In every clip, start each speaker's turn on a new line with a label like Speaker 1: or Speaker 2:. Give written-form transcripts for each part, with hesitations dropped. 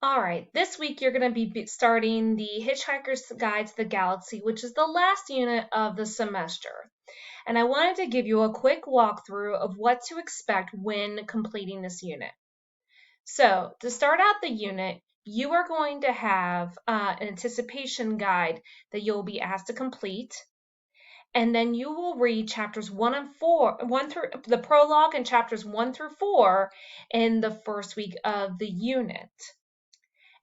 Speaker 1: All right, this week you're going to be starting the Hitchhiker's Guide to the Galaxy, which is the last unit of the semester. And I wanted to give you a quick walkthrough of what to expect when completing this unit. So, to start out the unit, you are going to have an anticipation guide that you'll be asked to complete. And then you will read chapters 1 and 4, 1 through the prologue and chapters 1 through 4 in the first week of the unit.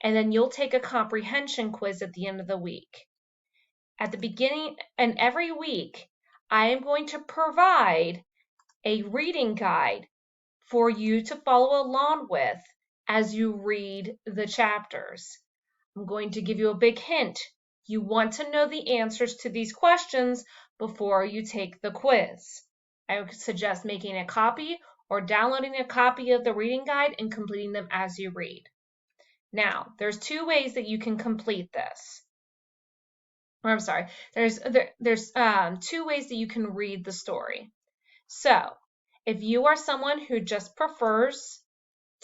Speaker 1: And then you'll take a comprehension quiz at the end of the week. At the beginning and every week, I am going to provide a reading guide for you to follow along with as you read the chapters. I'm going to give you a big hint. You want to know the answers to these questions before you take the quiz. I would suggest making a copy or downloading a copy of the reading guide and completing them as you read. Now, there's two ways that you can complete this. Or I'm sorry, there's two ways that you can read the story. So, if you are someone who just prefers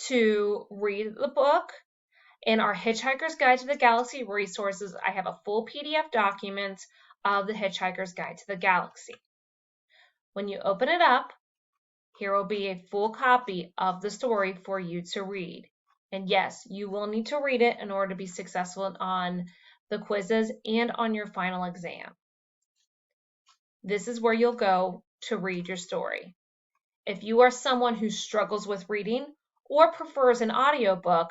Speaker 1: to read the book, in our Hitchhiker's Guide to the Galaxy resources, I have a full PDF document of the Hitchhiker's Guide to the Galaxy. When you open it up, here will be a full copy of the story for you to read. And yes, you will need to read it in order to be successful on the quizzes and on your final exam. This is where you'll go to read your story. If you are someone who struggles with reading or prefers an audiobook,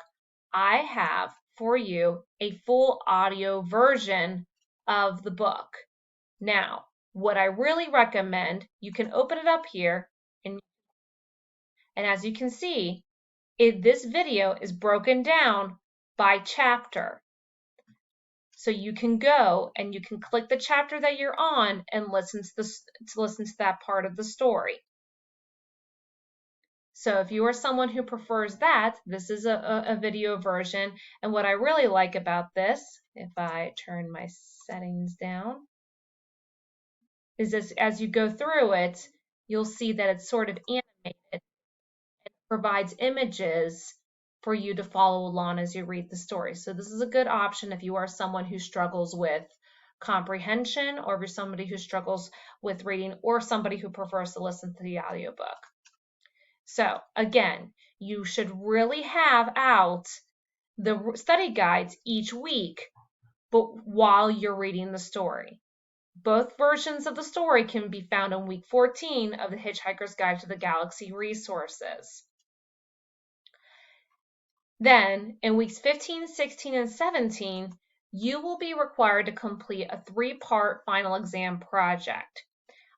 Speaker 1: I have for you a full audio version of the book. Now, what I really recommend, you can open it up here, and as you can see, this video is broken down by chapter. So you can go and you can click the chapter that you're on and listen to that part of the story. So if you are someone who prefers that, this is a video version. And what I really like about this, if I turn my settings down, is this, as you go through it, you'll see that it's sort of animated. It provides images for you to follow along as you read the story. So this is a good option if you are someone who struggles with comprehension, or if you're somebody who struggles with reading, or somebody who prefers to listen to the audiobook. So again, you should really have out the study guides each week, but while you're reading the story. Both versions of the story can be found in week 14 of the Hitchhiker's Guide to the Galaxy resources. Then, in weeks 15, 16, and 17, you will be required to complete a 3-part final exam project.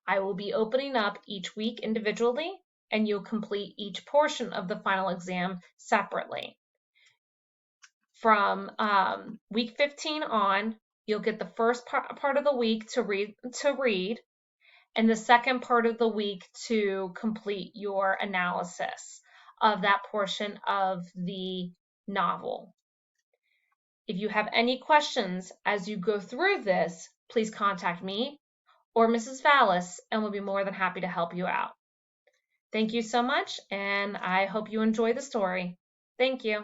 Speaker 1: I will be opening up each week individually, and you'll complete each portion of the final exam separately. From week 15 on, you'll get the first part of the week to read, and the second part of the week to complete your analysis of that portion of the novel. If you have any questions as you go through this, please contact me or Mrs. Vallis, and we'll be more than happy to help you out. Thank you so much, and I hope you enjoy the story. Thank you.